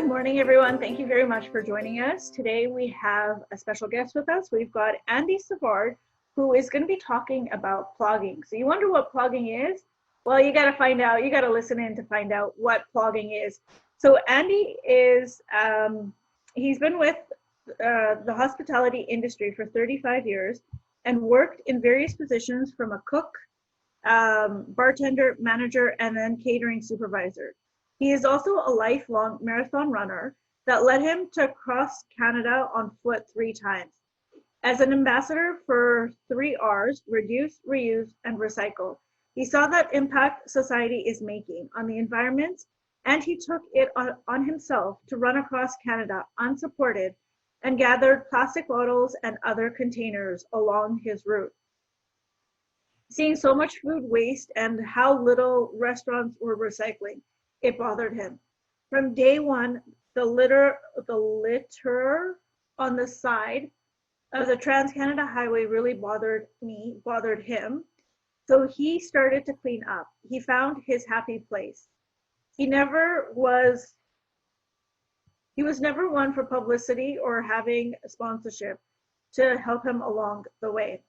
morning, everyone. Thank you very much for joining us. Today we have a special guest with us. We've got Andy Sward, who is going to be talking about plogging. So you wonder what plogging is? Well, you got to find out. You got to listen in to find out what plogging is. So Andy is, he's been with the hospitality industry for 35 years and worked in various positions from a cook, bartender, manager, and then catering supervisor. He is also a lifelong marathon runner that led him to cross Canada on foot 3 times. As an ambassador for 3 R's, reduce, reuse, and recycle, he saw that impact society is making on the environment, and he took it on himself to run across Canada unsupported and gathered plastic bottles and other containers along his route. Seeing so much food waste and how little restaurants were recycling, it bothered him. From day one, the litter on the side of the Trans-Canada Highway really bothered him. So he started to clean up. He found his happy place. He was never one for publicity or having a sponsorship to help him along the way.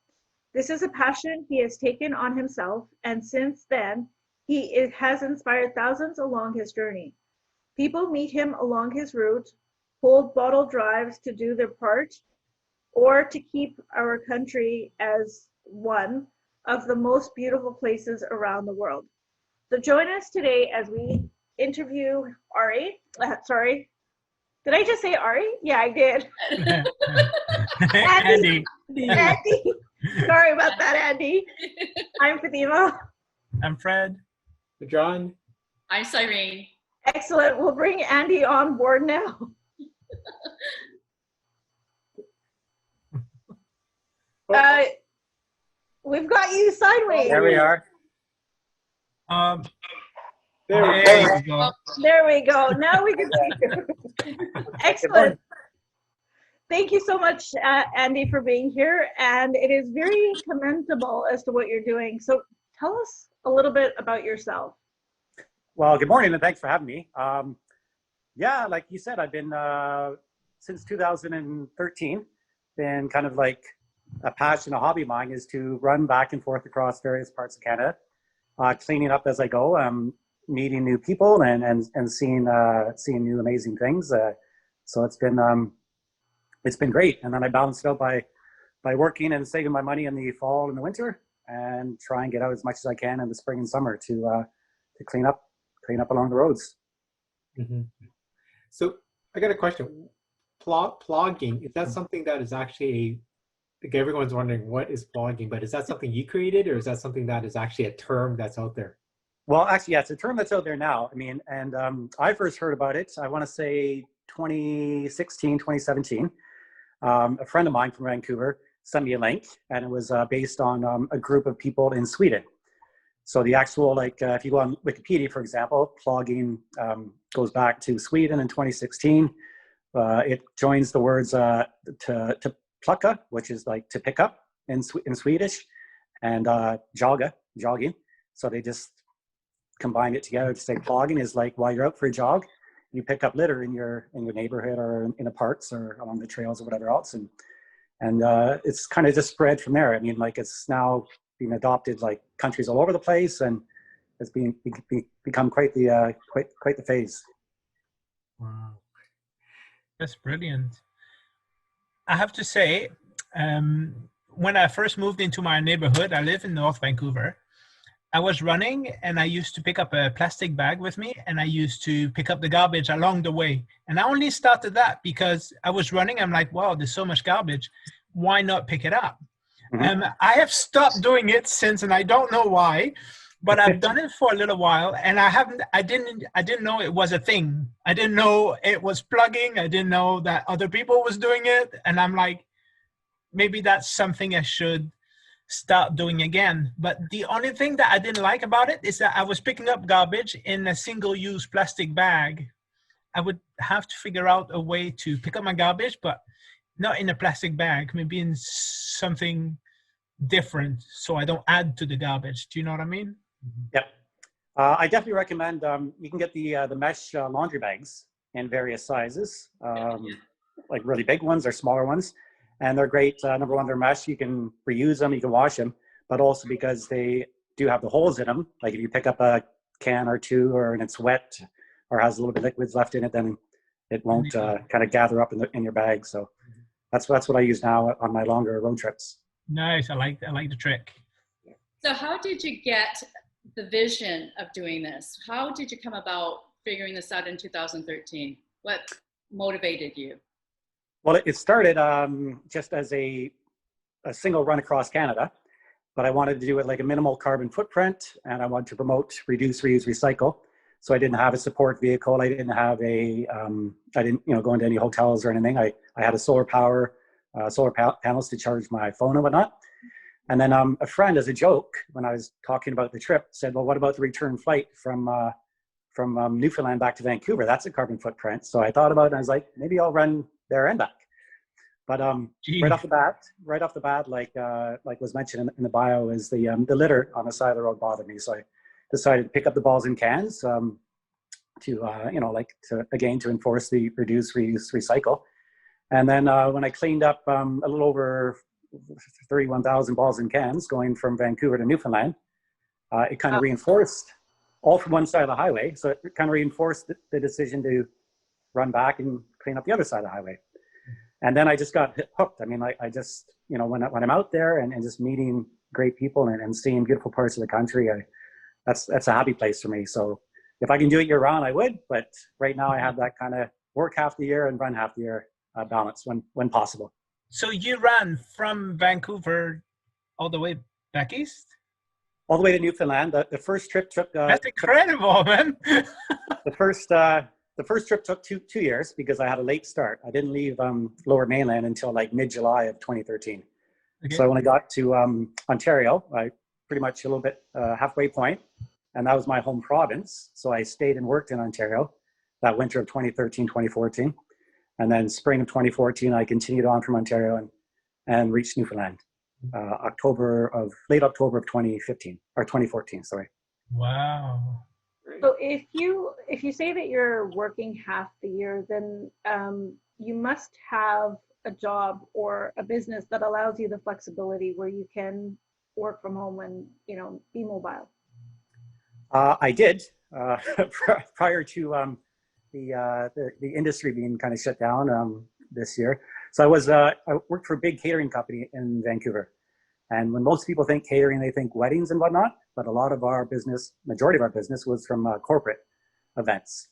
This is a passion he has taken on himself, and since then, he has inspired thousands along his journey. People meet him along his route, hold bottle drives to do their part, or to keep our country as one of the most beautiful places around the world. So join us today as we interview Ari. Sorry, did I just say Ari? Yeah, I did. Andy. Andy. Sorry about that, Andy. I'm Fatima. I'm Fred. John. I'm Cyrene. Excellent. We'll bring Andy on board now. We've got you sideways. There we are. There we go. There we go. Now we can see you. Excellent. Thank you so much, Andy, for being here. And it is very commendable as to what you're doing. So tell us a little bit about yourself. Well, good morning, and thanks for having me. Yeah, like you said, I've been, since 2013, been kind of like a passion, a hobby of mine is to run back and forth across various parts of Canada, cleaning up as I go, meeting new people and seeing new amazing things. So it's been great. And then I balance it out by working and saving my money in the fall and the winter, and try and get out as much as I can in the spring and summer to clean up along the roads. Mm-hmm. So I got a question. Plogging, is that something that is actually, like everyone's wondering what is plogging, but is that something you created, or is that something that is actually a term that's out there? Well, actually, yeah, it's a term that's out there now. I mean, and I first heard about it, I want to say 2016, 2017. A friend of mine from Vancouver sent me a link, and it was based on a group of people in Sweden. So the actual, like, if you go on Wikipedia, for example, plogging goes back to Sweden in 2016. It joins the words to plocka, which is like to pick up in Swedish, and jogging. So they just combined it together to say plogging is like while you're out for a jog, you pick up litter in your neighborhood or in the parks or along the trails or whatever else, and it's kind of just spread from there. I mean, like, it's now being adopted like countries all over the place, and it's become quite the phase. Wow, that's brilliant. I have to say, when I first moved into my neighborhood, I live in North Vancouver. I was running, and I used to pick up a plastic bag with me, and I used to pick up the garbage along the way. And I only started that because I was running. I'm like, wow, there's so much garbage. Why not pick it up? Mm-hmm. I have stopped doing it since, and I don't know why, but I've done it for a little while, and I didn't know it was a thing. I didn't know it was plugging. I didn't know that other people was doing it. And I'm like, maybe that's something I should start doing again. But the only thing that I didn't like about it is that I was picking up garbage in a single-use plastic bag. I would have to figure out a way to pick up my garbage, but not in a plastic bag, maybe in something different so I don't add to the garbage. Do you know what I mean? Yep. I definitely recommend, you can get the mesh laundry bags, in various sizes, like really big ones or smaller ones. And they're great. Number one, they're mesh. You can reuse them, you can wash them, but also because they do have the holes in them. Like if you pick up a can or two and it's wet or has a little bit of liquids left in it, then it won't kind of gather up in your bag. So that's what I use now on my longer road trips. Nice. I like the trick. So how did you get the vision of doing this? How did you come about figuring this out in 2013? What motivated you? Well, it started just as a single run across Canada, but I wanted to do it like a minimal carbon footprint, and I wanted to promote reduce, reuse, recycle. So I didn't have a support vehicle. I didn't have I didn't go into any hotels or anything. I had a solar panels to charge my phone and whatnot. And then a friend, as a joke, when I was talking about the trip, said, well, what about the return flight from Newfoundland back to Vancouver? That's a carbon footprint. So I thought about it, and I was like, maybe I'll run there and back. But right off the bat, like was mentioned in the bio, is the litter on the side of the road bothered me. So I decided to pick up the balls and cans to enforce the reduce, reuse, recycle. And then when I cleaned up a little over 31,000 balls and cans going from Vancouver to Newfoundland, it kind of reinforced, all from one side of the highway. So it kind of reinforced the decision to run back and clean up the other side of the highway. And then I just got hooked. I mean, I just, when I'm out there and just meeting great people and seeing beautiful parts of the country, that's a happy place for me. So if I can do it year round, I would. But right now I have that kind of work half the year and run half the year balance when possible. So you ran from Vancouver all the way back east? All the way to Newfoundland. The first trip took... That's incredible, man. The first trip took two years because I had a late start. I didn't leave Lower Mainland until like mid-July of 2013. Okay. So when I got to Ontario, I pretty much a little bit halfway point, and that was my home province. So I stayed and worked in Ontario that winter of 2013, 2014. And then spring of 2014, I continued on from Ontario and reached Newfoundland, late October of 2015, or 2014, sorry. Wow. So if you say that you're working half the year, then you must have a job or a business that allows you the flexibility where you can work from home and be mobile. I did prior to the industry being kind of shut down this year. So I worked for a big catering company in Vancouver. And when most people think catering, they think weddings and whatnot, but a lot of our business, majority of our business was from corporate events.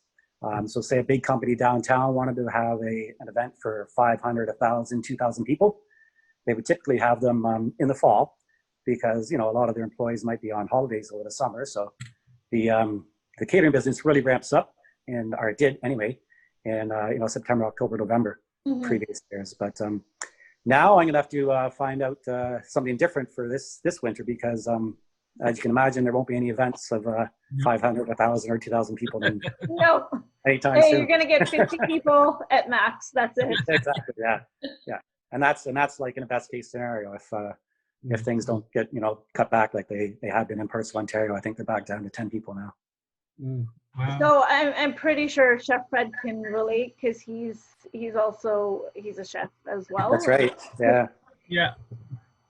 So say a big company downtown wanted to have an event for 500, 1,000, 2,000 people. They would typically have them in the fall because, a lot of their employees might be on holidays over the summer. So the catering business really ramps up, or it did anyway, in September, October, November, previous years. But now I'm gonna have to find out something different for this winter because as you can imagine, there won't be any events of 500, 1,000, or 2,000 people. No. Anytime soon. You're gonna get 50 people at max. That's it. Exactly. Yeah. And that's like in a best case scenario if things don't get cut back like they have been in parts of Ontario. I think they're back down to 10 people now. Wow. So I'm pretty sure Chef Fred can relate because he's a chef as well. That's right. Yeah. Yeah.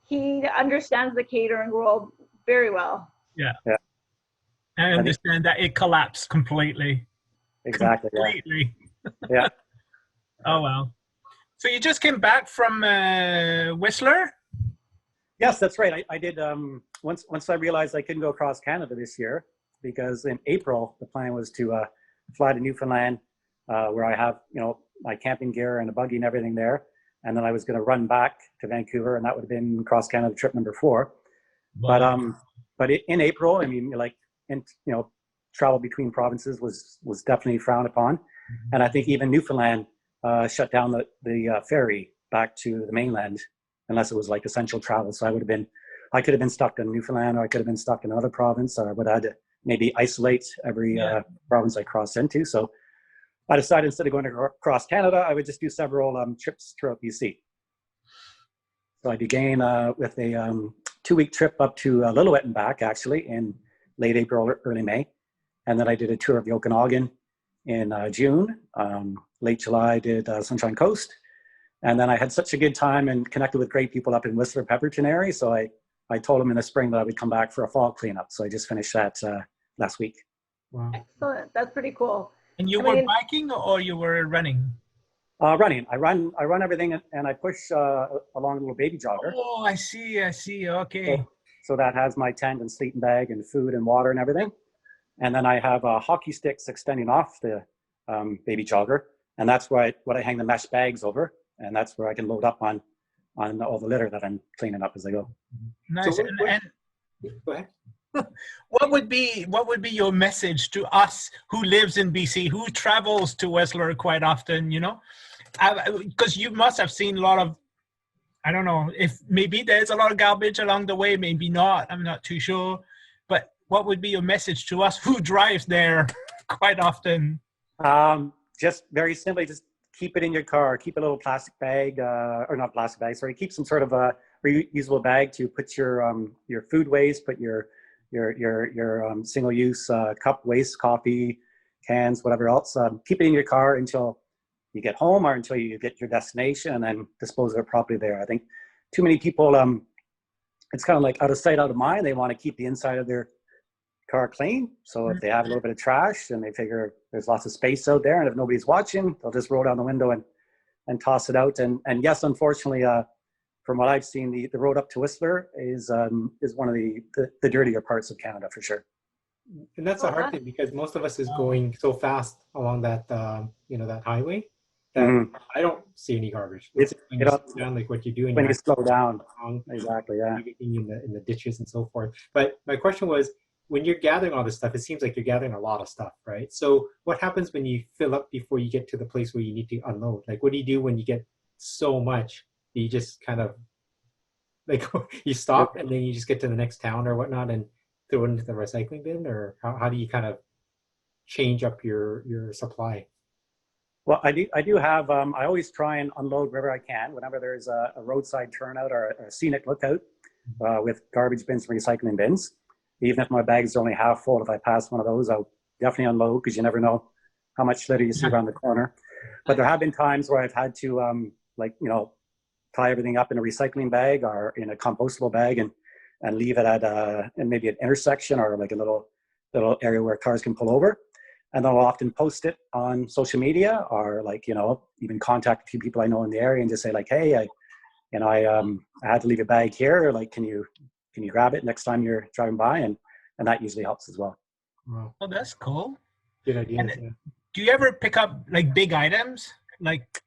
He understands the catering world very well. Yeah. I understand that it collapsed completely. Exactly. Completely. Yeah. Oh well. So you just came back from Whistler? Yes, that's right. I did. Once I realized I couldn't go across Canada this year, because in April the plan was to fly to Newfoundland, where I have my camping gear and a buggy and everything there, and then I was going to run back to Vancouver, and that would have been cross Canada trip number 4. Wow. But in April, I mean, travel between provinces was definitely frowned upon, and I think even Newfoundland shut down the ferry back to the mainland unless it was like essential travel. So I could have been stuck in Newfoundland, or I could have been stuck in another province, or I would have had to maybe isolate every province I crossed into. So I decided instead of going across Canada, I would just do several trips throughout BC. So I began with a 2-week trip up to Lillooet and back, actually, in late April, early May. And then I did a tour of the Okanagan in June. Late July, I did Sunshine Coast. And then I had such a good time and connected with great people up in Whistler, Pepperton area. So I told them in the spring that I would come back for a fall cleanup. So I just finished that last week. Wow. Excellent. That's pretty cool. And you I were mean- biking or you were running? Running. I run everything, and I push along a little baby jogger. Oh, I see. Okay. So that has my tent and sleeping bag and food and water and everything. And then I have hockey sticks extending off the baby jogger, and that's what I hang the mesh bags over, and that's where I can load up on all the litter that I'm cleaning up as I go. Nice. So and go ahead. what would be your message to us who lives in BC, who travels to Whistler quite often, you know? Because you must have seen a lot of, I don't know, if maybe there's a lot of garbage along the way, maybe not, I'm not too sure. But what would be your message to us who drives there quite often? Just very simply, just keep it in your car. Keep a little plastic bag, or not plastic bag, sorry, keep some sort of a reusable bag to put your food waste, put your single-use cup waste, coffee, cans, whatever else. Keep it in your car until you get home or until you get your destination, and then dispose of it properly there. I think too many people, it's kind of like out of sight, out of mind. They want to keep the inside of their car clean. So if they have a little bit of trash and they figure there's lots of space out there, and if nobody's watching, they'll just roll down the window and toss it out. And yes, unfortunately, from what I've seen, the road up to Whistler is one of the dirtier parts of Canada for sure. And that's a hard thing because most of us is going so fast along that that highway that I don't see any garbage. It's when you slow down, like what you do when you slow down. Along, Exactly, yeah. everything in the ditches and so forth. But my question was, when you're gathering all this stuff, it seems like you're gathering a lot of stuff, right? So what happens when you fill up before you get to the place where you need to unload? Like, what do you do when you get so much? Do you just kind of like you stop and then you just get to the next town or whatnot and throw it into the recycling bin, or how do you kind of change up your supply? Well, I do have, I always try and unload wherever I can, whenever there's a roadside turnout or a scenic lookout with garbage bins and recycling bins. Even if my bag's only half full, if I pass one of those, I'll definitely unload because you never know how much litter you see around the corner. But there have been times where I've had to, tie everything up in a recycling bag or in a compostable bag and leave it at maybe an intersection or like a little area where cars can pull over. And then I'll often post it on social media or even contact a few people I know in the area and just say like, hey, I had to leave a bag here. Like, can you grab it next time you're driving by? And that usually helps as well. Wow. Oh, that's cool. Good idea. And do you ever pick up like big items like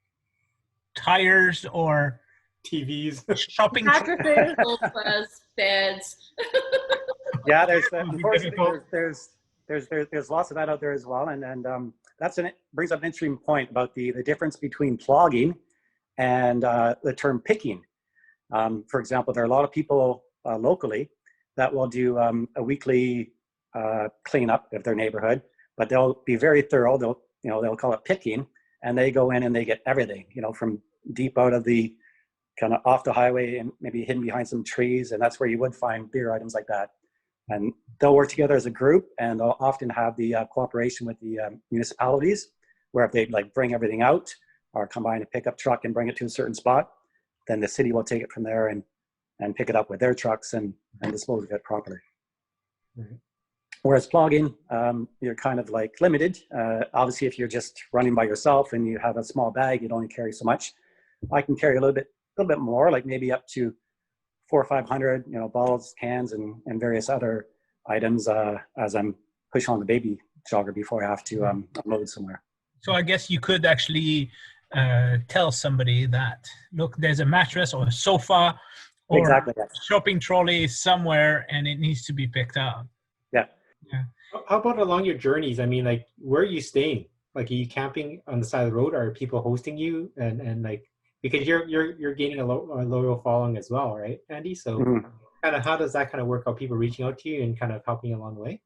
tires or TVs, shopping Mattresses. Sofas, beds. Yeah, unfortunately there's lots of that out there as well, and brings up an interesting point about the difference between plogging and the term picking. For example, there are a lot of people locally that will do a weekly cleanup of their neighborhood, but they'll be very thorough. They'll call it picking, and they go in and they get everything, from deep out of the kind of off the highway and maybe hidden behind some trees, and that's where you would find bigger items like that. And they'll work together as a group, and they'll often have the cooperation with the municipalities, where if they bring everything out or come by in a pickup truck and bring it to a certain spot, then the city will take it from there and pick it up with their trucks and dispose of it properly. Right. Whereas plogging, you're kind of limited. Obviously, if you're just running by yourself and you have a small bag, you'd only carry so much. I can carry a little bit more, like maybe up to 400 or 500, bottles, cans, and various other items as I'm pushing on the baby jogger before I have to unload somewhere. So I guess you could actually tell somebody that, look, there's a mattress or a sofa or exactly, a shopping trolley somewhere and it needs to be picked up. Yeah. How about along your journeys? I mean, where are you staying? Are you camping on the side of the road? Or are people hosting you? And because you're gaining a loyal following as well, right, Andy? So kind of how does that kind of work out? People reaching out to you and kind of helping you along the way?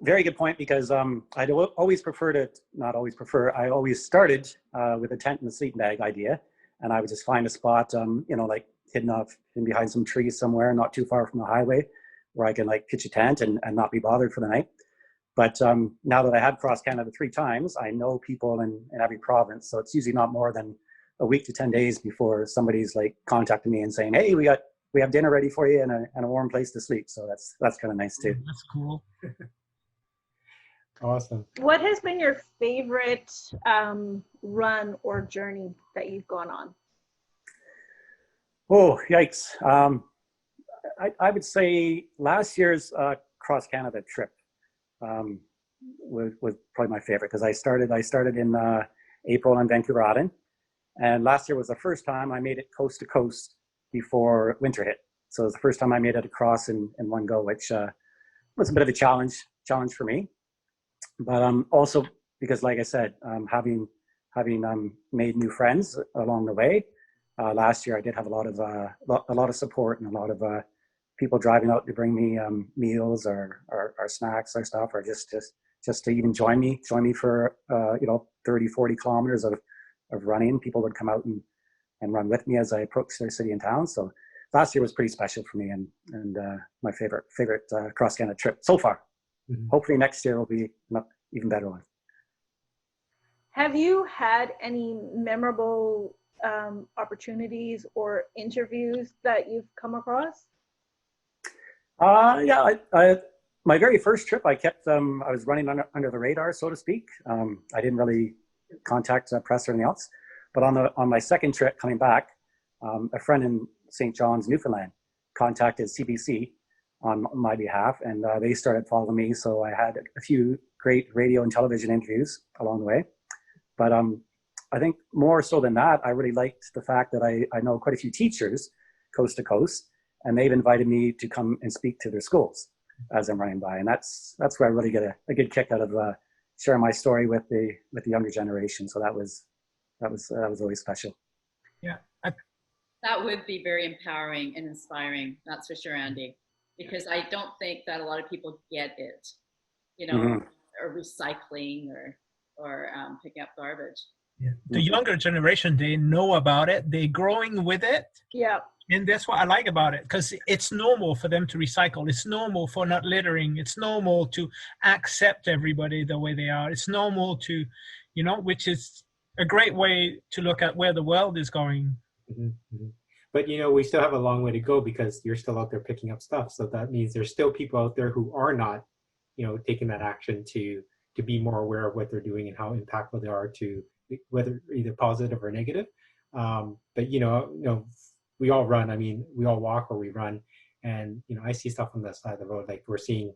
Very good point, because I always started with a tent and a sleeping bag idea, and I would just find a spot, hidden behind some trees somewhere, not too far from the highway, where I can pitch a tent and not be bothered for the night. But now that I have crossed Canada 3 times, I know people in every province. So it's usually not more than a week to 10 days before somebody's like contacting me and saying, hey, we have dinner ready for you and a warm place to sleep. So that's kind of nice too. That's cool. Awesome. What has been your favorite run or journey that you've gone on? Oh, yikes. I would say last year's cross Canada trip was probably my favorite, because I started in April in Vancouver Island, and last year was the first time I made it coast to coast before winter hit. So it was the first time I made it across in one go, which was a bit of a challenge for me. But also because, like I said, having made new friends along the way, last year I did have a lot of support and a lot of people driving out to bring me meals or snacks or stuff, or just to even join me for 30, 40 kilometers of running. People would come out and run with me as I approached their city and town. So last year was pretty special for me, and my favorite cross Canada trip so far. Mm-hmm. Hopefully next year will be an even better one. Have you had any memorable opportunities or interviews that you've come across? Yeah, my very first trip, I kept, I was running under the radar, so to speak. I didn't really contact press or anything else. But on my second trip coming back, a friend in St. John's, Newfoundland, contacted CBC on my behalf, and they started following me. So I had a few great radio and television interviews along the way. But I think more so than that, I really liked the fact that I know quite a few teachers coast to coast, and they've invited me to come and speak to their schools as I'm running by. And that's where I really get a good kick out of sharing my story with the younger generation. So that was always special. Yeah. That would be very empowering and inspiring. That's for sure, Andy, because I don't think that a lot of people get it, mm-hmm. or recycling or picking up garbage. Yeah. The younger generation, they know about it. They're growing with it. Yeah. And that's what I like about it, because it's normal for them to recycle. It's normal for not littering. It's normal to accept everybody the way they are. It's normal to, which is a great way to look at where the world is going. Mm-hmm. But, we still have a long way to go, because you're still out there picking up stuff. So that means there's still people out there who are not, taking that action to be more aware of what they're doing and how impactful they are to, whether either positive or negative. But, we all run. I mean, we all walk or we run. And, I see stuff on the side of the road. Like we're seeing,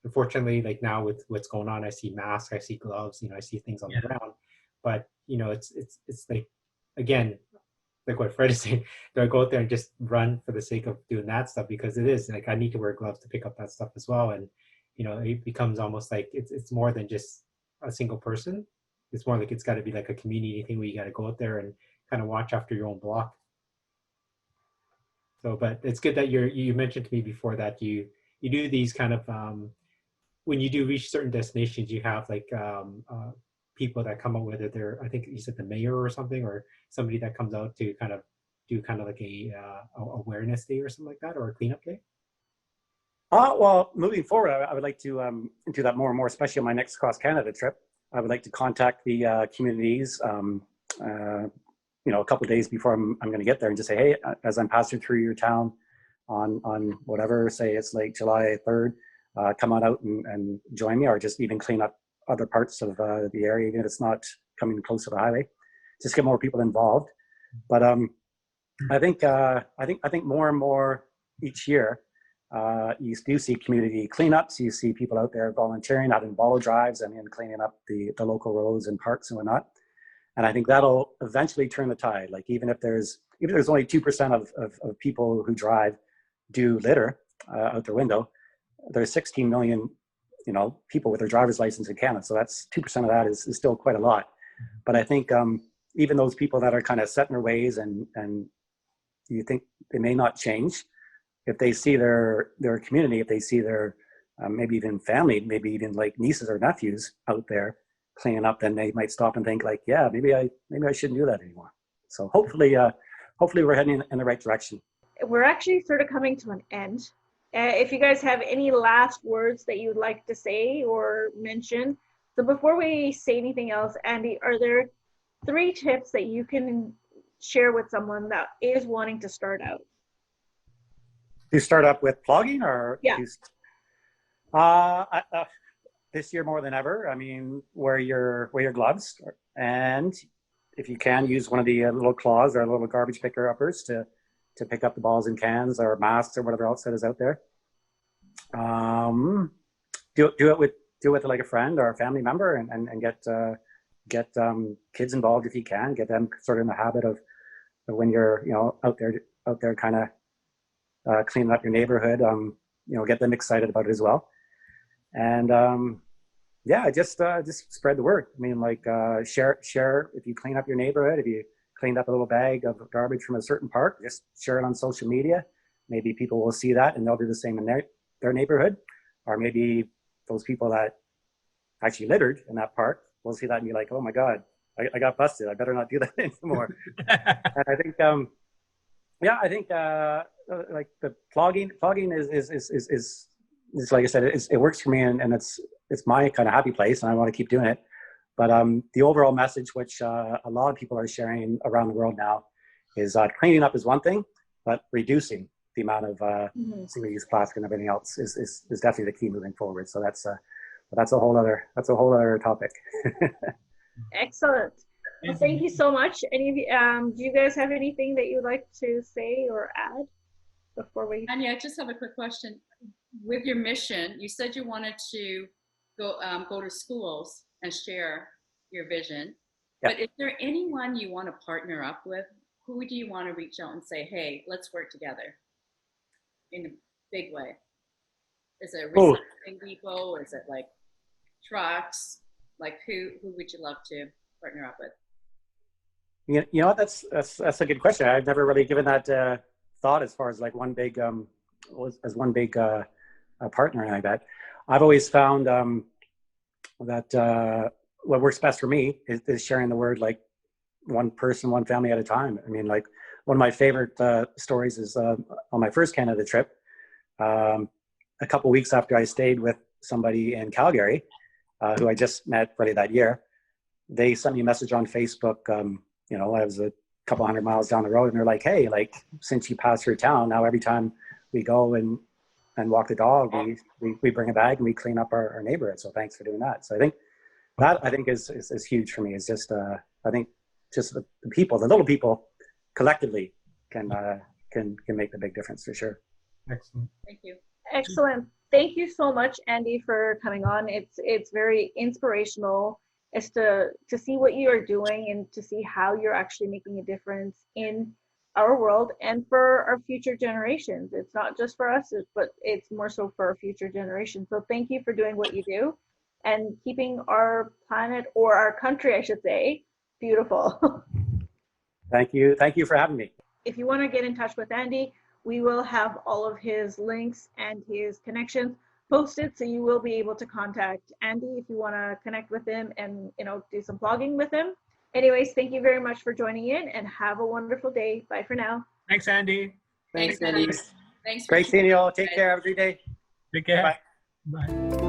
unfortunately, like now with what's going on, I see masks, I see gloves, I see things on the ground. But, it's like, again, like what Fred is saying, do I go out there and just run for the sake of doing that stuff? Because it is like, I need to wear gloves to pick up that stuff as well. And, it becomes almost like it's more than just a single person. It's more like it's got to be like a community thing where you got to go out there and kind of watch after your own block. So, but it's good that you mentioned to me before that you do these kind of, when you do reach certain destinations, you have like people that come out, whether they're, I think you said the mayor or something, or somebody that comes out to kind of do kind of like a awareness day or something like that, or a cleanup day? Well, moving forward, I would like to do that more and more, especially on my next cross Canada trip. I would like to contact the communities, a couple of days before I'm going to get there, and just say, hey, as I'm passing through your town on whatever, say it's like July 3rd, come on out and join me, or just even clean up other parts of the area, even if it's not coming close to the highway. Just get more people involved. But I think more and more each year, you do see community cleanups. You see people out there volunteering, out in bottle drives, and cleaning up the local roads and parks and whatnot. And I think that'll eventually turn the tide. Like even if there's only 2% of people who drive do litter out their window, there's 16 million people with their driver's license in Canada. So that's 2% of that is still quite a lot. But I think even those people that are kind of set in their ways and you think they may not change, if they see their community, if they see their maybe even family, maybe even like nieces or nephews out there cleaning up, then they might stop and think like, yeah, maybe I shouldn't do that anymore. So hopefully we're heading in the right direction. We're actually sort of coming to an end. if you guys have any last words that you'd like to say or mention. So before we say anything else, Andy, are there 3 tips that you can share with someone that is wanting to start out? To start up with plogging, or Yeah. This year more than ever, I mean, wear your gloves, and if you can, use one of the little claws or little garbage picker uppers to pick up the balls and cans or masks or whatever else that is out there. Do it with like a friend or a family member, and get kids involved if you can. Get them sort of in the habit of when you're out there kind of cleaning up your neighborhood. Get them excited about it as well. And just spread the word. I mean, like share if you clean up your neighborhood, if you cleaned up a little bag of garbage from a certain park, just share it on social media. Maybe people will see that and they'll do the same in their neighborhood. Or maybe those people that actually littered in that park will see that and be like, oh my God, I got busted. I better not do that anymore. And I think, like the plogging is like I said, it works for me, and it's my kind of happy place, and I want to keep doing it. But the overall message, which a lot of people are sharing around the world now, is cleaning up is one thing, but reducing the amount of single-use plastic and everything else is definitely the key moving forward. So that's a whole other topic. Excellent. Well, thank you so much. Any of you, do you guys have anything that you'd like to say or add before we? Anya, I just have a quick question. With your mission, you said you wanted to go to schools and share your vision. Yeah. But is there anyone you want to partner up with? Who do you want to reach out and say, hey, let's work together in a big way? Is it a recycling depot? Is it like trucks? Like who would you love to partner up with? You know, that's a good question. I've never really given that thought as far as like one big partner like that. I've always found that what works best for me is sharing the word, like one person, one family at a time. I mean, like one of my favorite stories is on my first Canada trip. A couple weeks after I stayed with somebody in Calgary, who I just met really that year, they sent me a message on Facebook. I was a couple 100 miles down the road, and they're like, hey, like since you pass through town, now every time we go and walk the dog, we bring a bag and we clean up our neighborhood. So thanks for doing that. So I think that is huge for me. It's just I think just the people, the little people, collectively can make the big difference for sure. Excellent. Thank you. Excellent. Thank you so much, Andy, for coming on. It's very inspirational as to see what you are doing and to see how you're actually making a difference in our world and for our future generations. It's not just for us, but it's more so for our future generations. So thank you for doing what you do and keeping our planet, or our country, I should say, beautiful. Thank you. Thank you for having me. If you want to get in touch with Andy, we will have all of his links and his connections posted, so you will be able to contact Andy if you want to connect with him and do some blogging with him. Anyways, thank you very much for joining in, and have a wonderful day. Bye for now. Thanks, Andy. Thanks, Andy. Thanks. Great seeing you all. Take care. Have a great day. Take care. Bye. Bye.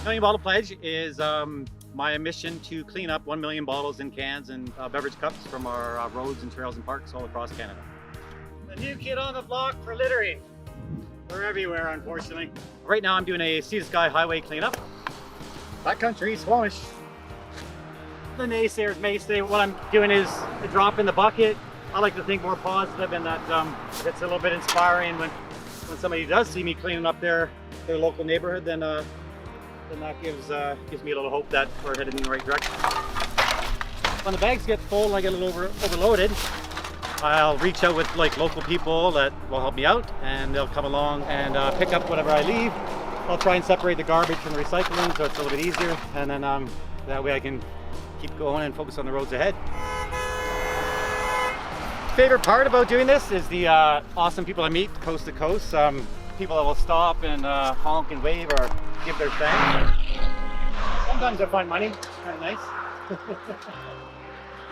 Million Bottle Pledge is my mission to clean up 1 million bottles and cans and beverage cups from our roads and trails and parks all across Canada. The new kid on the block for littering. We're everywhere, unfortunately. Right now I'm doing a sea to sky highway cleanup. Backcountry, Squamish. The naysayers may say what I'm doing is a drop in the bucket. I like to think more positive, and that it's a little bit inspiring when somebody does see me cleaning up their local neighborhood, then that gives me a little hope that we're headed in the right direction. When the bags get full and I get a little overloaded, I'll reach out with like local people that will help me out, and they'll come along and pick up whatever I leave. I'll try and separate the garbage from the recycling so it's a little bit easier, and then that way I can keep going and focus on the roads ahead. Favorite part about doing this is the awesome people I meet coast to coast. People that will stop and honk and wave or give their thanks. Sometimes I find money, kind of nice.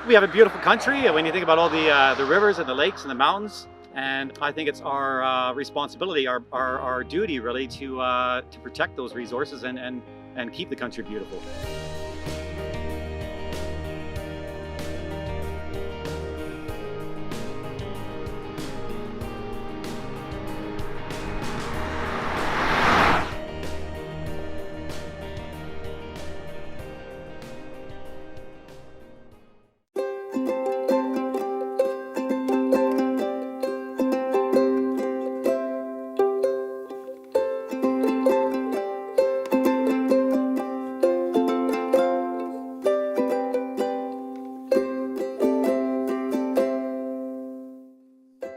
We have a beautiful country when you think about all the rivers and the lakes and the mountains, and I think it's our responsibility, our duty really to protect those resources and keep the country beautiful.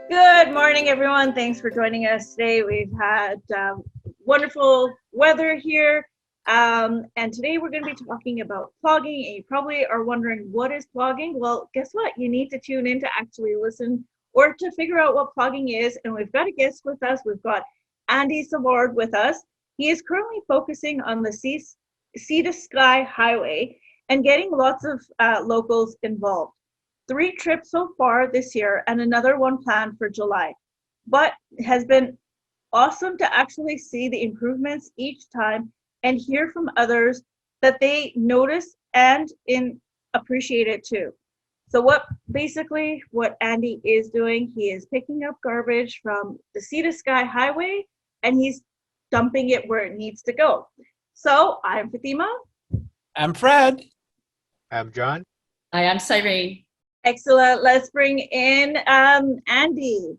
Good morning, everyone. Thanks for joining us today. We've had wonderful weather here. And today we're going to be talking about plogging. And you probably are wondering, what is plogging? Well, guess what? You need to tune in to actually listen or to figure out what plogging is. And we've got a guest with us. We've got Andy Sward with us. He is currently focusing on the Sea to Sky Highway and getting lots of locals involved. 3 trips so far this year and another one planned for July. But it has been awesome to actually see the improvements each time and hear from others that they notice and appreciate it too. So what Andy is doing, he is picking up garbage from the Sea to Sky Highway and he's dumping it where it needs to go. So I'm Fatima. I'm Fred. I'm John. I am Cyrene. Excellent. Let's bring in Andy.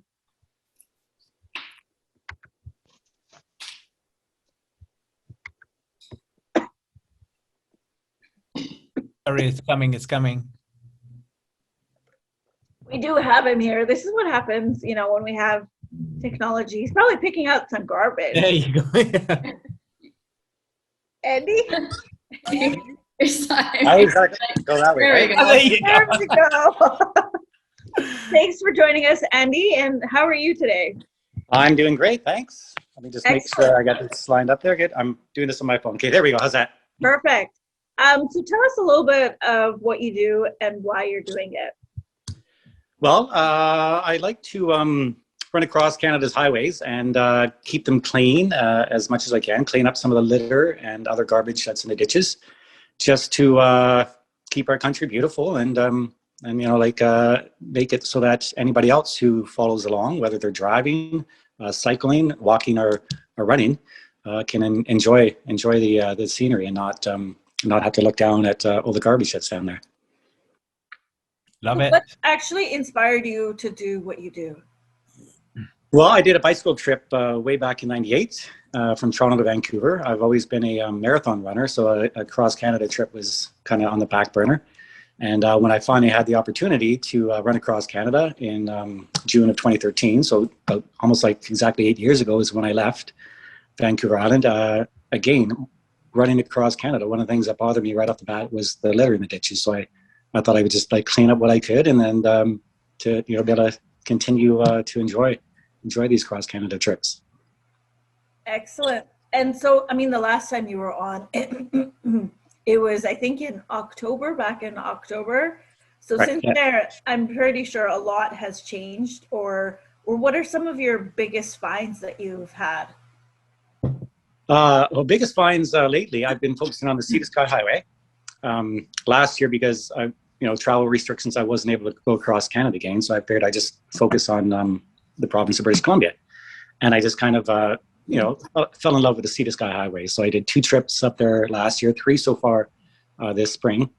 Sorry, it's coming. We do have him here. This is what happens, when we have technology. He's probably picking out some garbage. There you go. Andy? Go that way. There we go. There you There go. we go. Thanks for joining us, Andy. And how are you today? I'm doing great, thanks. Let me just make sure I got this lined up there. Good. I'm doing this on my phone. Okay, there we go. How's that? Perfect. So tell us a little bit of what you do and why you're doing it. Well, I like to run across Canada's highways and keep them clean as much as I can, clean up some of the litter and other garbage that's in the ditches, just to keep our country beautiful and make it so that anybody else who follows along, whether they're driving, cycling, walking, or running, can enjoy the scenery and not have to look down at all the garbage that's down there. Love it. What actually inspired you to do what you do? Well, I did a bicycle trip way back in '98 from Toronto to Vancouver. I've always been a marathon runner, so a cross-Canada trip was kind of on the back burner. And when I finally had the opportunity to run across Canada in June of 2013, so almost like exactly 8 years ago is when I left Vancouver Island. Again, running across Canada, one of the things that bothered me right off the bat was the litter in the ditches. So I thought I would just clean up what I could, and then to be able to continue to enjoy these cross Canada trips. Excellent. And so, the last time you were on, it was, I think, back in October. So Right, since yeah. there, I'm pretty sure a lot has changed. Or what are some of your biggest finds that you've had? Well, biggest finds lately, I've been focusing on the Sea to Sky Highway. Last year, because travel restrictions, I wasn't able to go across Canada again. So I figured I just focus on the province of British Columbia. And I just kind of, fell in love with the Sea to Sky Highway. So I did 2 trips up there last year, 3 so far this spring.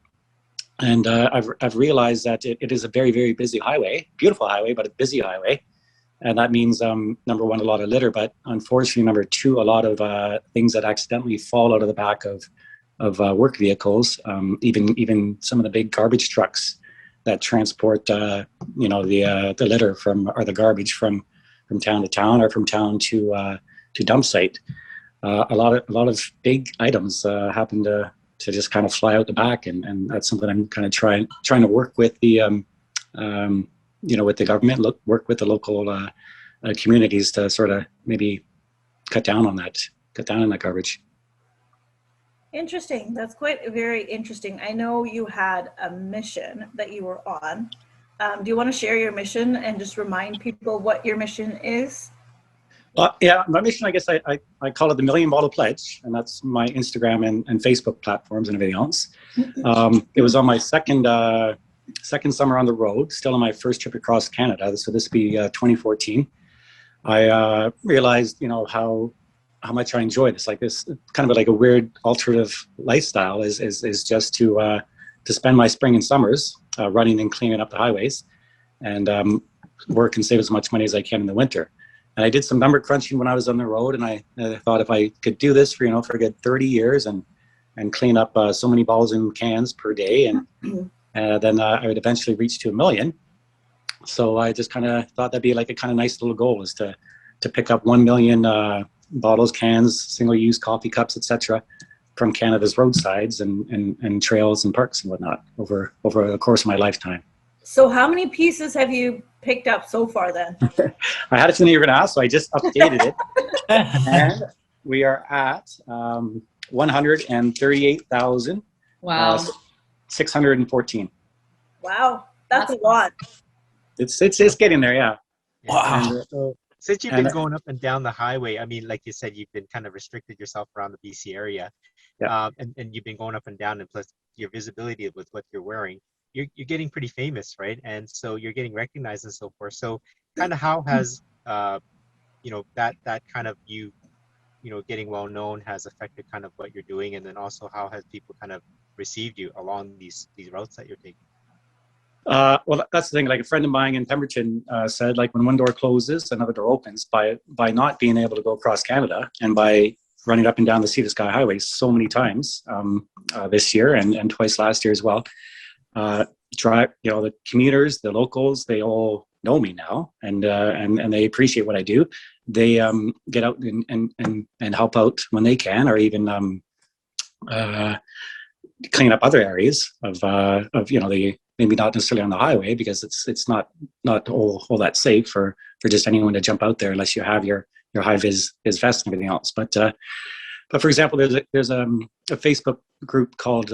And I've realized that it is a very, very busy highway, beautiful highway, but a busy highway. And that means, number one, a lot of litter, but unfortunately, number 2, a lot of things that accidentally fall out of the back of work vehicles, even some of the big garbage trucks that transport, the litter or the garbage from town to town or from town to dump site. A lot of big items happen to just kind of fly out the back, and that's something I'm kind of trying to work with the with the government, work with the local communities to sort of maybe cut down on that garbage. Interesting. That's quite very interesting. I know you had a mission that you were on. Do you want to share your mission and just remind people what your mission is? Yeah, my mission, I guess I call it the Million Bottle Pledge, and that's my Instagram and Facebook platforms and everything else. It was on my second summer on the road, still on my first trip across Canada. So this would be 2014. I realized, how much I enjoy this. Like this, kind of like a weird alternative lifestyle is just to spend my spring and summers running and cleaning up the highways, and work and save as much money as I can in the winter. And I did some number crunching when I was on the road, and I thought if I could do this for a good 30 years and clean up so many bottles and cans per day, and then I would eventually reach to 1 million. So I just kind of thought that'd be like a kind of nice little goal, is to pick up 1 million bottles, cans, single-use coffee cups, etc., from Canada's roadsides and trails and parks and whatnot over the course of my lifetime. So how many pieces have you picked up so far then? I had a feeling you were going to ask, so I just updated it. And we are at 138,000. Wow. 614. Wow, that's a lot. It's getting there, yeah. Wow. So since you've been going up and down the highway, I mean, like you said, you've been kind of restricted yourself around the BC area. Yeah. And you've been going up and down, and plus your visibility with what you're wearing, you're getting pretty famous, right? And so you're getting recognized and so forth. So kind of how has that kind of you getting well known has affected kind of what you're doing, and then also how has people kind of received you along these routes that you're taking? Well, that's the thing. Like a friend of mine in Pemberton said, like when one door closes, another door opens. By not being able to go across Canada, and by running up and down the Sea to Sky Highway so many times this year and twice last year as well, the commuters, the locals, they all know me now, and they appreciate what I do. They get out and help out when they can, or even clean up other areas of the, maybe not necessarily on the highway, because it's not all that safe for just anyone to jump out there unless you have your high vis vest and everything else. But for example, there's a Facebook group called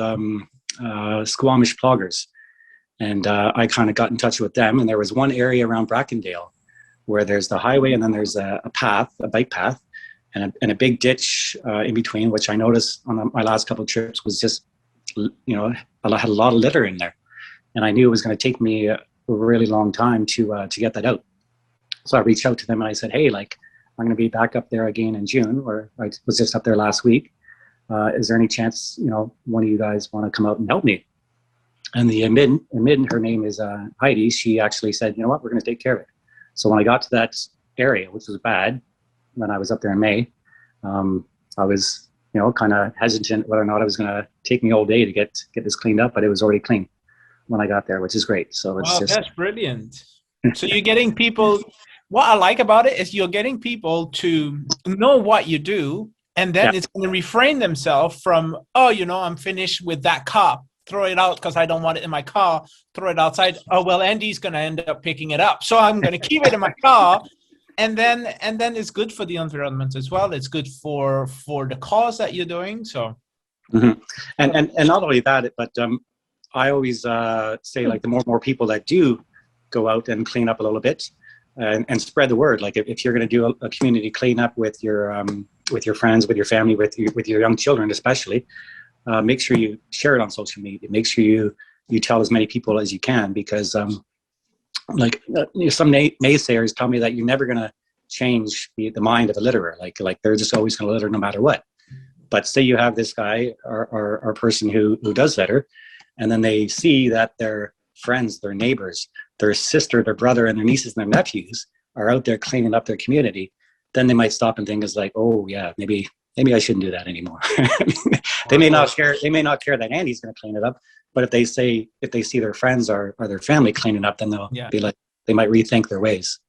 Squamish Ploggers, and I kind of got in touch with them. And there was one area around Brackendale where there's the highway, and then there's a bike path, and a big ditch in between, which I noticed on my last couple of trips was just, had a lot of litter in there. And I knew it was going to take me a really long time to get that out. So I reached out to them and I said, hey, like, I'm going to be back up there again in June, or I was just up there last week. Is there any chance, one of you guys want to come out and help me? And the admin, her name is Heidi, she actually said, you know what, we're going to take care of it. So when I got to that area, which was bad, when I was up there in May, I was, kind of hesitant whether or not it was going to take me all day to get this cleaned up, but it was already clean when I got there, which is great. So it's that's brilliant. So you're getting people, what I like about it is you're getting people to know what you do, and then it's going to refrain themselves from, I'm finished with that cup, throw it out because I don't want it in my car, throw it outside. Oh, well, Andy's going to end up picking it up, so I'm going to keep it in my car. And then it's good for the environment as well. It's good for the cause that you're doing. So, and not only that, but I always say, like, the more people that do go out and clean up a little bit and spread the word. Like if you're going to do a community cleanup with your friends, with your family, with your young children especially, make sure you share it on social media. Make sure you tell as many people as you can, because some naysayers tell me that you're never going to change the mind of a litterer. Like they're just always going to litter no matter what. But say you have this guy or person who does litter, and then they see that their friends, their neighbors, their sister, their brother, and their nieces and their nephews are out there cleaning up their community, then they might stop and think, like, oh yeah, maybe I shouldn't do that anymore. They may not care that Andy's going to clean it up, but if they see their friends or their family cleaning up, then they'll be like, they might rethink their ways.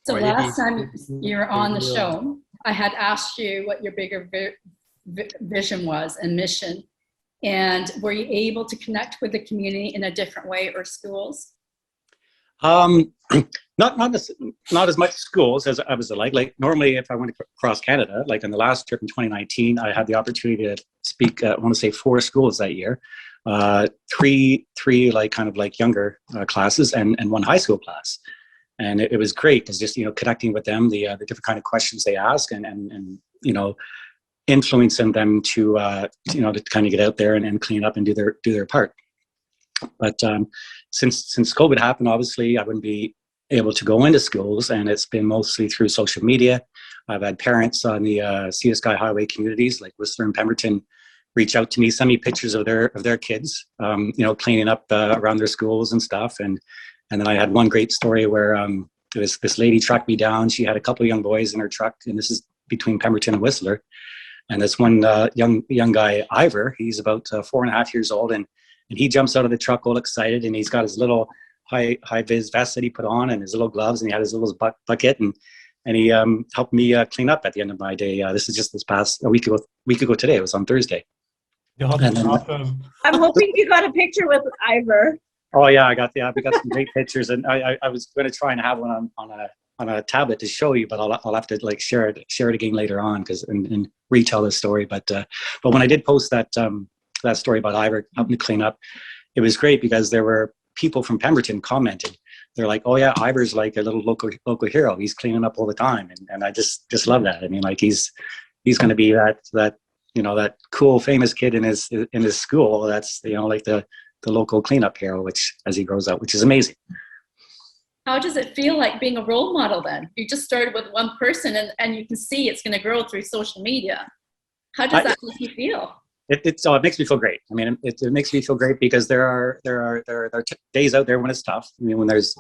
So last time you were on the show, I had asked you what your bigger vision was and mission. And were you able to connect with the community in a different way, or schools? Not as much schools as I was like normally if I went across Canada, like on the last trip in 2019, I had the opportunity to speak at, I want to say 4 schools that year, three like kind of like younger classes and 1 high school class. And it was great because just, connecting with them, the different kind of questions they ask and influencing them to kind of get out there and clean up and do their part. But since COVID happened, obviously I wouldn't be able to go into schools, and it's been mostly through social media. I've had parents on the Sea to Sky Highway communities like Whistler and Pemberton reach out to me, send me pictures of their kids, cleaning up around their schools and stuff. And then I had one great story where this lady tracked me down. She had a couple of young boys in her truck, and this is between Pemberton and Whistler. And this one young guy, Ivor, he's about 4.5 years old, and he jumps out of the truck all excited, and he's got his little high vis vest that he put on and his little gloves, and he had his little bucket, and he helped me clean up at the end of my day. This is just this past a week ago today. It was on Thursday. I'm hoping you got a picture with Ivor. Oh yeah, we got some great pictures, and I was going to try and have one on a tablet to show you, but I'll have to like share it again later on and retell the story. But when I did post that story about Ivor helping to clean up, it was great because there were people from Pemberton commented. They're like, "Oh yeah, Ivor's like a little local hero. He's cleaning up all the time," and I just love that. I mean, like he's going to be that cool famous kid in his school. That's like the local cleanup hero, which as he grows up, which is amazing. How does it feel like being a role model then? You just started with one person and you can see it's going to grow through social media. How does that make you feel? It makes me feel great. I mean, it makes me feel great because there are days out there when it's tough. I mean, when there's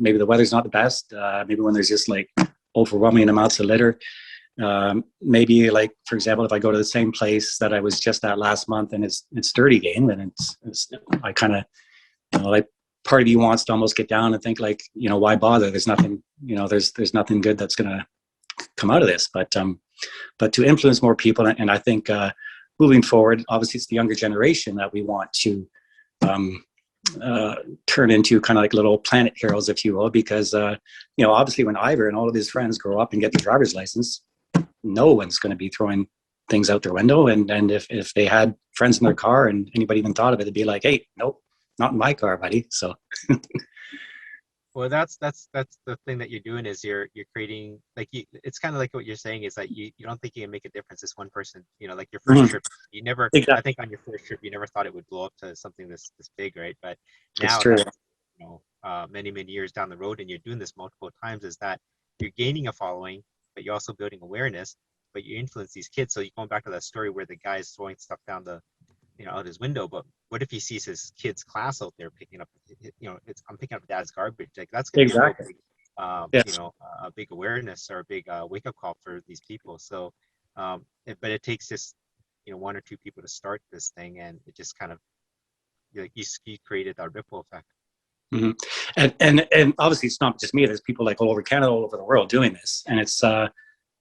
maybe the weather's not the best, maybe when there's just like overwhelming amounts of litter. Maybe like, for example, if I go to the same place that I was just at last month and it's dirty again, then I kind of, like part of you wants to almost get down and think like, why bother? There's nothing, there's nothing good that's going to come out of this, but to influence more people. And I think, moving forward, obviously it's the younger generation that we want to, turn into kind of like little planet heroes, if you will, because, obviously when Ivor and all of his friends grow up and get their driver's license, no one's going to be throwing things out their window. And if they had friends in their car and anybody even thought of it, it'd be like, hey, nope, not in my car, buddy. So. Well, that's the thing that you're doing is you're creating, like, it's kind of like what you're saying is that you don't think you can make a difference as one person, like your first trip, you never, exactly. I think on your first trip, you never thought it would blow up to something this big, right? But now, many years down the road, and you're doing this multiple times, is that you're gaining a following, but you're also building awareness, but you influence these kids. So you're going back to that story where the guy's throwing stuff down out his window, but what if he sees his kid's class out there picking up, I'm picking up dad's garbage. Like that's going to be a big awareness or a big wake up call for these people. So, but it takes just, 1 or 2 people to start this thing, and it just kind of, you created that ripple effect. Mm-hmm. And obviously it's not just me. There's people like all over Canada, all over the world doing this, and it's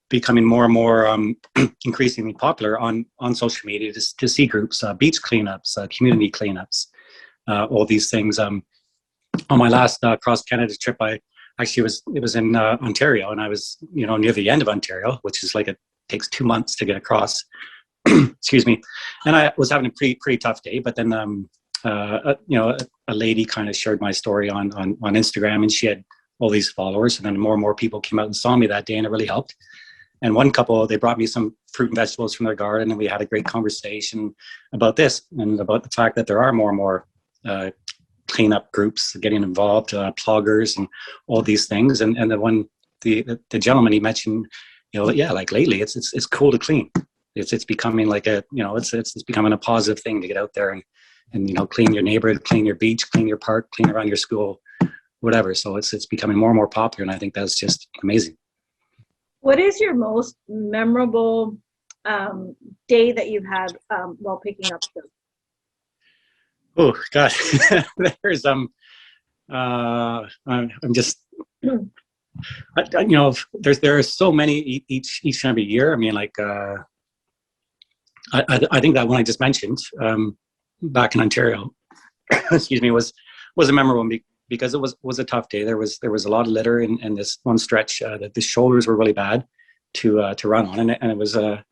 becoming more and more increasingly popular on social media to see groups, beach cleanups, community cleanups, all these things. On my last cross Canada trip, it was in Ontario, and I was near the end of Ontario, which is like it takes 2 months to get across. Excuse me. And I was having a pretty tough day, but then a lady kind of shared my story on Instagram, and she had all these followers, and then more and more people came out and saw me that day, and it really helped. And one couple, they brought me some fruit and vegetables from their garden, and we had a great conversation about this and about the fact that there are more and more cleanup groups getting involved, ploggers and all these things. And the gentleman, he mentioned, like lately it's cool to clean. It's becoming like it's becoming a positive thing to get out there and clean your neighborhood, clean your beach, clean your park, clean around your school, whatever. So it's becoming more and more popular, and I think that's just amazing. What is your most memorable day that you've had while picking up food? Oh God, there's I'm just there are so many each and every year. I mean, like I think that one I just mentioned back in Ontario, excuse me, was a memorable one because it was a tough day. There was a lot of litter in this one stretch. That the shoulders were really bad to run on, and it was a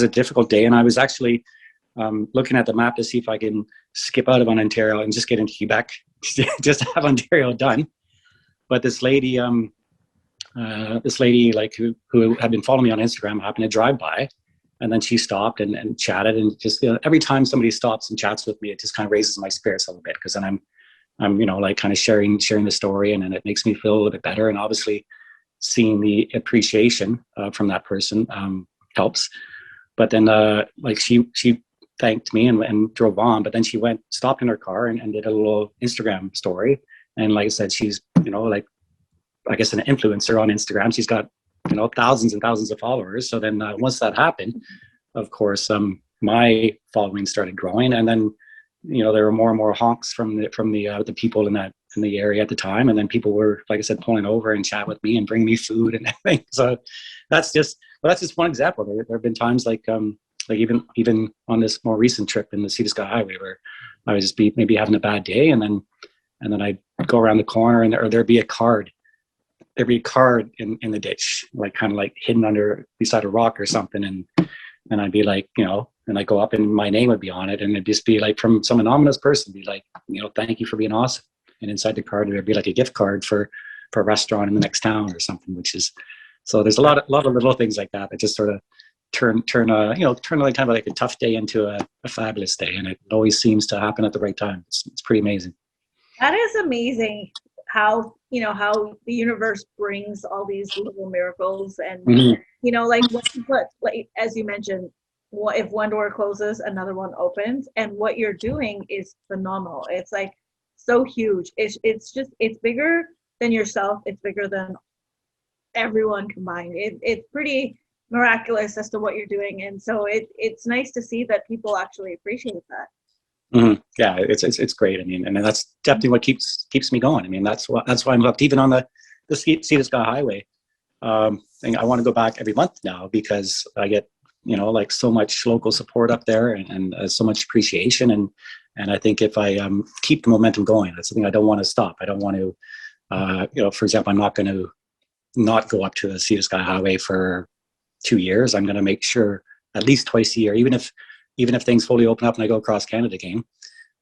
difficult day. And I was actually looking at the map to see if I can skip out of Ontario and just get into Quebec, just to have Ontario done. But this lady like who had been following me on Instagram happened to drive by, and then she stopped and chatted, and just every time somebody stops and chats with me, it just kind of raises my spirits a little bit, because then I'm like kind of sharing the story, and it makes me feel a little bit better. And obviously seeing the appreciation from that person helps. But then like she thanked me and drove on, but then she stopped in her car and did a little Instagram story. And like I said, she's, like, I guess an influencer on Instagram. She's got, thousands and thousands of followers. So then once that happened, of course, my following started growing. And then, there were more and more honks from the people in the area at the time. And then people were, like I said, pulling over and chat with me and bring me food and everything. So that's just one example. There have been times like even on this more recent trip in the Sea to Sky Highway, where I would just be maybe having a bad day, and then I'd go around the corner and there'd be a card. There'd be a card in the ditch, like kind of like hidden beside a rock or something. And I'd be like, and I go up and my name would be on it, and it'd just be like from some anonymous person, be like, thank you for being awesome. And inside the card, there'd be like a gift card for a restaurant in the next town or something, so there's a lot of little things like that just sort of turn like kind of like a tough day into a fabulous day. And it always seems to happen at the right time. It's pretty amazing. That is amazing how the universe brings all these little miracles. And like as you mentioned, if one door closes, another one opens, and what you're doing is phenomenal. It's like so huge. It's bigger than yourself. It's bigger than everyone combined. It's pretty miraculous as to what you're doing, and so it's nice to see that people actually appreciate that. Mm-hmm. Yeah, it's great. I mean, and that's definitely what keeps me going. I mean, that's why I'm hooked, even on the Sea to Sky Highway thing. I want to go back every month now, because I get like so much local support up there, and so much appreciation, and I think if I keep the momentum going, that's something I don't want to stop. I don't want to for example, I'm not going to not go up to the Sea to Sky Highway for 2 years. I'm going to make sure at least twice a year, even if things fully open up and I go across Canada again,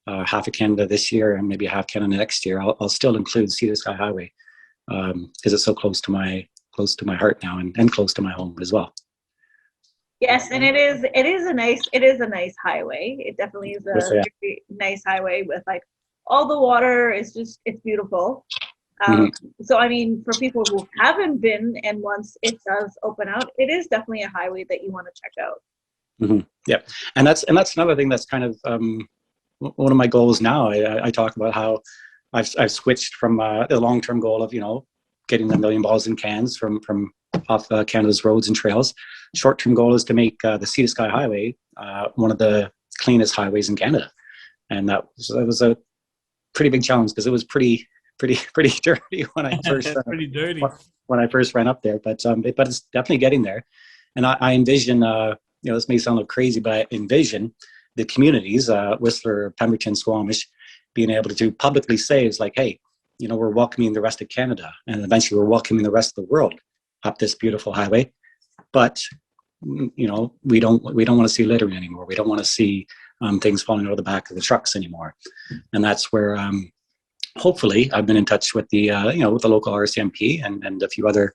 half of Canada this year and maybe half Canada next year, I'll still include Sea to Sky Highway, because it's so close to my heart now, and close to my home as well. Yes, and it is a nice highway. It definitely is a very nice highway with like all the water. It's beautiful. So I mean, for people who haven't been, and once it does open out, it is definitely a highway that you want to check out. Mm-hmm. Yeah, and that's another thing that's kind of one of my goals now. I talk about how I've switched from the long-term goal of getting the 1 million bottles in cans from off Canada's roads and trails. Short-term goal is to make the Sea to Sky Highway one of the cleanest highways in Canada, and that was a pretty big challenge, because it was pretty dirty when I first when I first ran up there, but it's definitely getting there. And I envision, this may sound a little crazy, but I envision the communities, Whistler, Pemberton, Squamish, being able to publicly say, is like, hey, we're welcoming the rest of Canada, and eventually we're welcoming the rest of the world up this beautiful highway. But we don't want to see littering anymore. We don't want to see things falling out of the back of the trucks anymore. And that's where hopefully I've been in touch with the with the local RCMP and a few other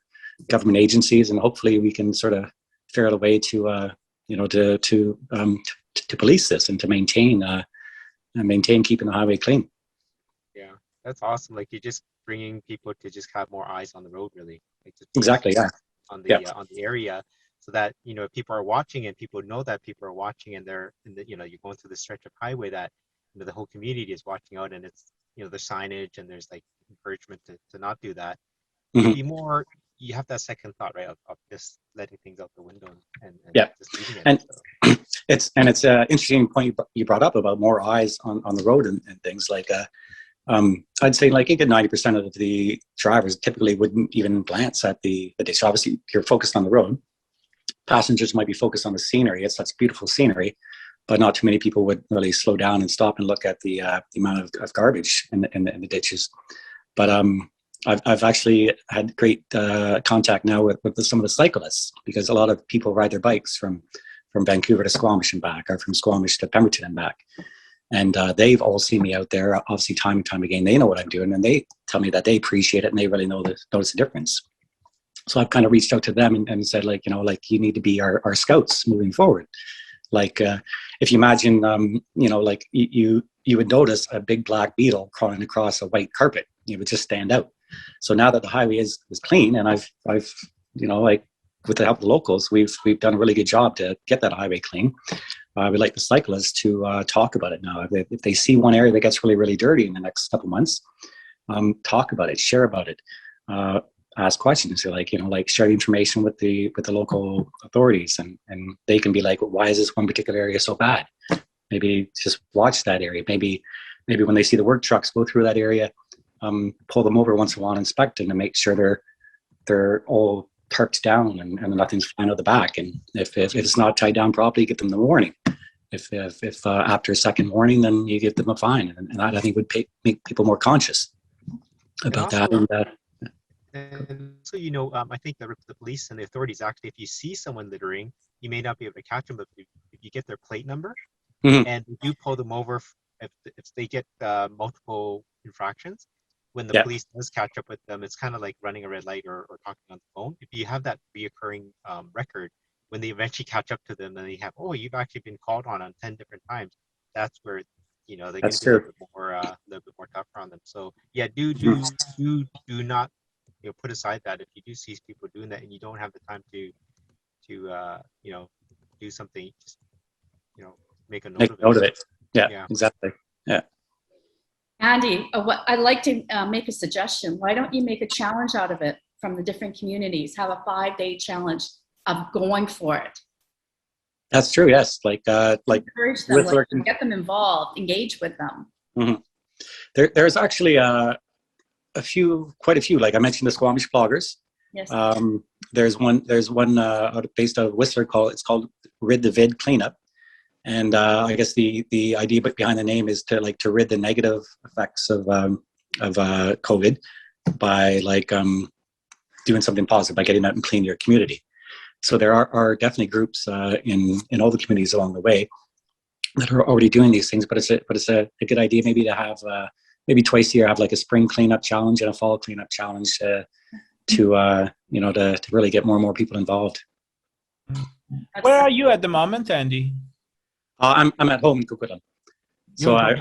government agencies, and hopefully we can sort of figure out a way to police this and to maintain keeping the highway clean. Yeah, that's awesome. Like, you're just bringing people to just have more eyes on the road, really. Like, exactly, yeah. On the area, so that if people are watching, and people know that people are watching, and they're you're going through the stretch of highway that the whole community is watching out, and it's the signage, and there's like encouragement to not do that. Mm-hmm. Be more, you have that second thought, right, of just letting things out the window and just leaving it. And it's an interesting point you brought up about more eyes on the road and things like I'd say like a good 90% of the drivers typically wouldn't even glance at the ditch. Obviously, you're focused on the road. Passengers might be focused on the scenery. It's such beautiful scenery. but not too many people would really slow down and stop and look at the amount of garbage in the ditches. But I've actually had great contact now with some of the cyclists, because a lot of people ride their bikes from Vancouver to Squamish and back, or from Squamish to Pemberton and back. And they've all seen me out there, obviously time and time again. They know what I'm doing, and they tell me that they appreciate it and they really notice the difference. So I've kind of reached out to them and said, like, you need to be our scouts moving forward. Like, if you imagine, like you would notice a big black beetle crawling across a white carpet. It would just stand out. So now that the highway is clean, and I've like, with the help of the locals, we've done a really good job to get that highway clean. We'd like the cyclists to talk about it now. If they see one area that gets really, really dirty in the next couple months, talk about it, share about it, ask questions. So like, share information with the local authorities, and they can be like, well, why is this one particular area so bad? Maybe just watch that area. Maybe when they see the work trucks go through that area, pull them over once in a while, inspect them, and make sure they're all tarped down and nothing's flying out the back. And if it's not tied down properly, give them the warning. If after a second warning, then you give them a fine, and that, I think, would make people more conscious about that. And so, I think the police and the authorities, actually, if you see someone littering, you may not be able to catch them, but if you get their plate number, and you pull them over, if they get multiple infractions, when the police does catch up with them, it's kind of like running a red light or talking on the phone. If you have that reoccurring record, when they eventually catch up to them and they have, you've actually been called on 10 different times, that's where, they're going to be a little bit more tougher on them. So yeah, do not, put aside that if you do see people doing that and you don't have the time to do something, just, make a note of it. Yeah, exactly. Yeah. Andy, I'd like to make a suggestion. Why don't you make a challenge out of it from the different communities? Have a 5-day challenge of going for it. That's true. Yes, like encourage them, get them involved, engage with them. Mm-hmm. There's actually quite a few. Like I mentioned, the Squamish Ploggers. Yes. There's one based out of Whistler it's called Rid the Vid Cleanup. And I guess the idea behind the name is to rid the negative effects of COVID by doing something positive, by getting out and clean your community. So there are definitely groups in all the communities along the way that are already doing these things. But it's a good idea maybe to have maybe twice a year have like a spring cleanup challenge and a fall cleanup challenge to really get more and more people involved. Where are you at the moment, Andy? I'm at home in Coquitlam. So I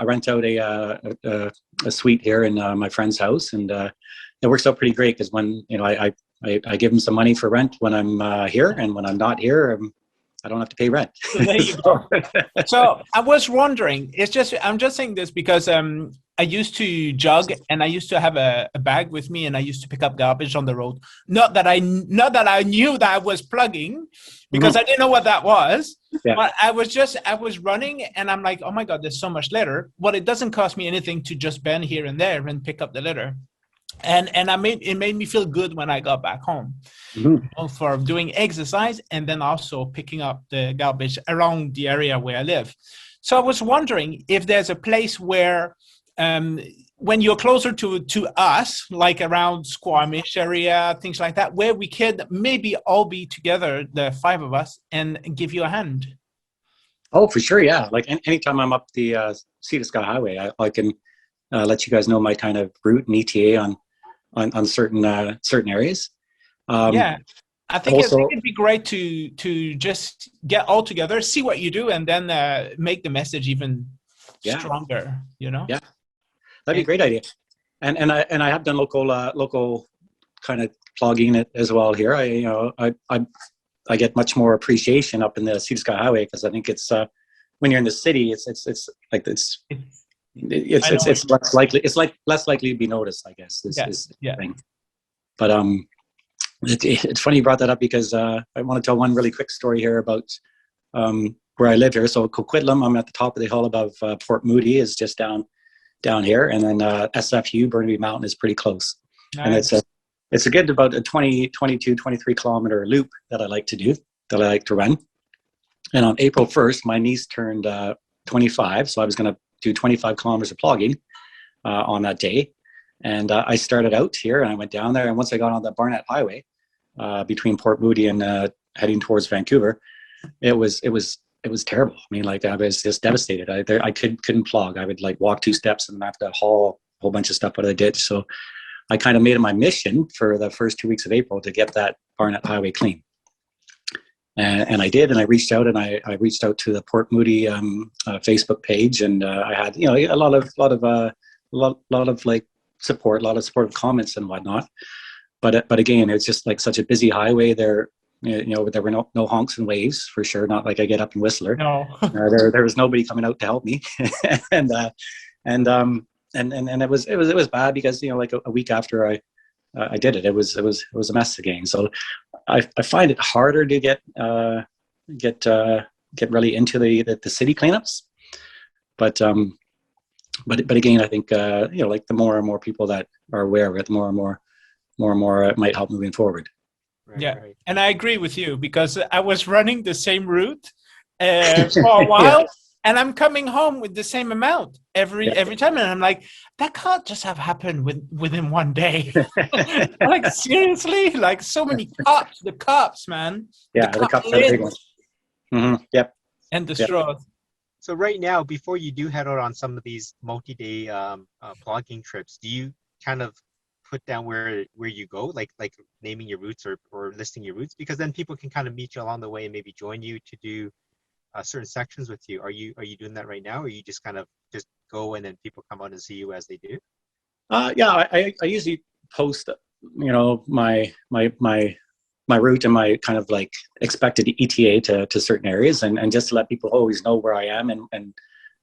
rent out a suite here in my friend's house, and it works out pretty great because when I give them some money for rent when I'm here, and when I'm not here, I don't have to pay rent. So there you go. So I was wondering, I'm just saying this because I used to jog, and I used to have a bag with me, and I used to pick up garbage on the road. Not that I knew that I was plugging, because I didn't know what that was. Yeah. But I was running, and I'm like, oh my God, there's so much litter. Well, it doesn't cost me anything to just bend here and there and pick up the litter. And it made me feel good when I got back home for doing exercise, and then also picking up the garbage around the area where I live. So I was wondering if there's a place where when you're closer to us, like around Squamish area, things like that, where we could maybe all be together, the 5 of us, and give you a hand. Oh, for sure, yeah. Like anytime I'm up the Sea to Sky Highway, I can let you guys know my kind of route and ETA on certain areas. I think it'd be great to just get all together, see what you do, and then make the message even stronger. Yeah. That'd be a great idea, and I have done local kind of plugging it as well here. I get much more appreciation up in the Sea to Sky Highway, because I think it's when you're in the city, it's less likely. It's less likely to be noticed, I guess. Is the thing. But it's funny you brought that up, because I want to tell one really quick story here about where I live here. So Coquitlam, I'm at the top of the hill above Port Moody, is just down here, and then SFU, Burnaby Mountain, is pretty close. Nice. And it's a good about a 22, 23 kilometer loop that I like to do, that I like to run. And on April 1st, my niece turned 25. So I was going to do 25 kilometers of plogging on that day. And I started out here and I went down there. And once I got on the Barnett Highway between Port Moody and heading towards Vancouver, it was terrible. I mean, like, I was just devastated. I couldn't plog. I would like walk 2 steps and have to haul a whole bunch of stuff out of the ditch. So I kind of made it my mission for the first 2 weeks of April to get that Barnett Highway clean. And I did, and I reached out, and I reached out to the Port Moody Facebook page, and I had, you know, a lot of like support, a lot of supportive comments and whatnot. But again, it's just like such a busy highway there. You know, there were no honks and waves for sure. Not like I get up in Whistler. No, there was nobody coming out to help me, and it was bad because, you know, like a week after I did it, it was a mess again. So I find it harder to get really into the city cleanups, but again, I think you know, like the more and more people that are aware of it, the more and more it might help moving forward. Right, yeah, right. and I agree with you because I was running the same route for a while. Yeah. And I'm coming home with the same amount every time, and I'm like, that can't just have happened within one day. Like, seriously, like so many cops, the cops, man. Yeah, the cops are the big ones. Mm-hmm. Yep. And the straws. So right now, before you do head out on some of these multi-day plogging trips, do you kind of put down where you go, like naming your routes or listing your routes, because then people can kind of meet you along the way and maybe join you to do certain sections with you? Are you doing that right now, or you just kind of just go and then people come out and see you as they do? Yeah, I usually post, you know, my route and my kind of like expected ETA to certain areas, and just to let people always know where I am, and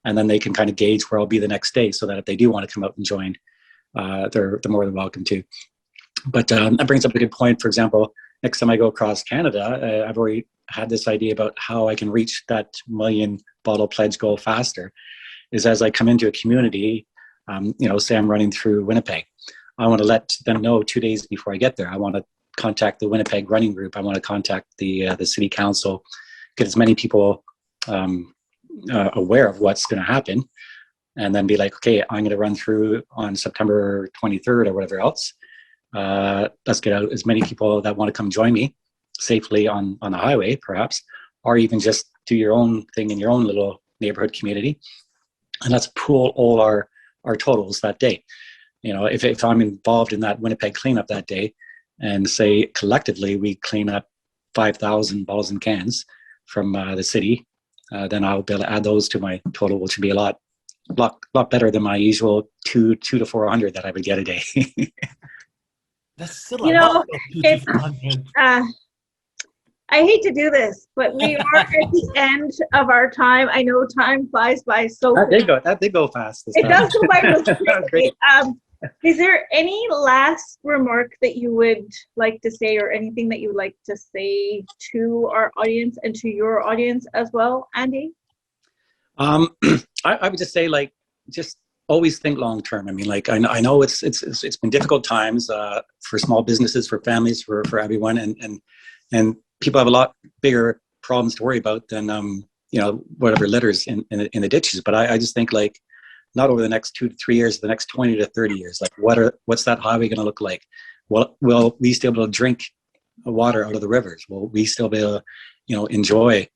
then they can kind of gauge where I'll be the next day, so that if they do want to come out and join, they're more than welcome to. But that brings up a good point. For example, next time I go across Canada, I've already had this idea about how I can reach that 1 million bottle pledge goal faster. Is as I come into a community, you know, say I'm running through Winnipeg, I want to let them know 2 days before I get there. I want to contact the Winnipeg running group. I want to contact the city council, get as many people aware of what's going to happen, and then be like, okay, I'm going to run through on September 23rd or whatever else. Let's get out as many people that want to come join me safely on the highway, perhaps, or even just do your own thing in your own little neighborhood community, and let's pool all our totals that day. You know, if I'm involved in that Winnipeg cleanup that day, and say collectively we clean up 5,000 bottles and cans from the city, then I'll be able to add those to my total, which would be a lot better than my usual 200 to 400 that I would get a day. That's still a lot. It's, I hate to do this, but we are at the end of our time. I know time flies by so quick. That did go fast. It does go by really quickly. Is there any last remark that you would like to say, or anything that you would like to say to our audience and to your audience as well, Andy? I would just say, like, just always think long term. I mean, like, I know it's been difficult times for small businesses, for families, for everyone, and people have a lot bigger problems to worry about than you know, whatever litters in the ditches. But I just think, like, not over the next 2 to 3 years, the next 20 to 30 years, like, what's that highway going to look like? Will we still be able to drink water out of the rivers? Will we still be able to, you know, enjoy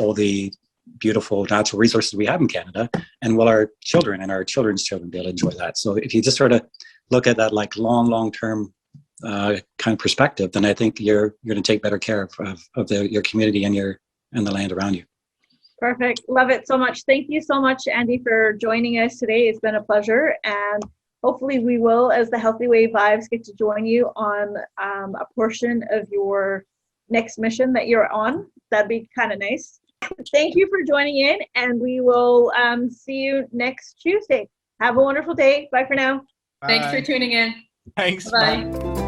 all the beautiful natural resources we have in Canada? And will our children and our children's children be able to enjoy that? So if you just sort of look at that, like, long term kind of perspective, then I think you're going to take better care of your community and the land around you. Perfect. Love it so much. Thank you so much, Andy, for joining us today. It's been a pleasure, and hopefully we will, as the Healthy Way Vibes, get to join you on a portion of your next mission that you're on. That'd be kind of nice. Thank you for joining in, and we will see you next Tuesday. Have a wonderful day. Bye for now. Thanks for tuning in. Thanks. Bye.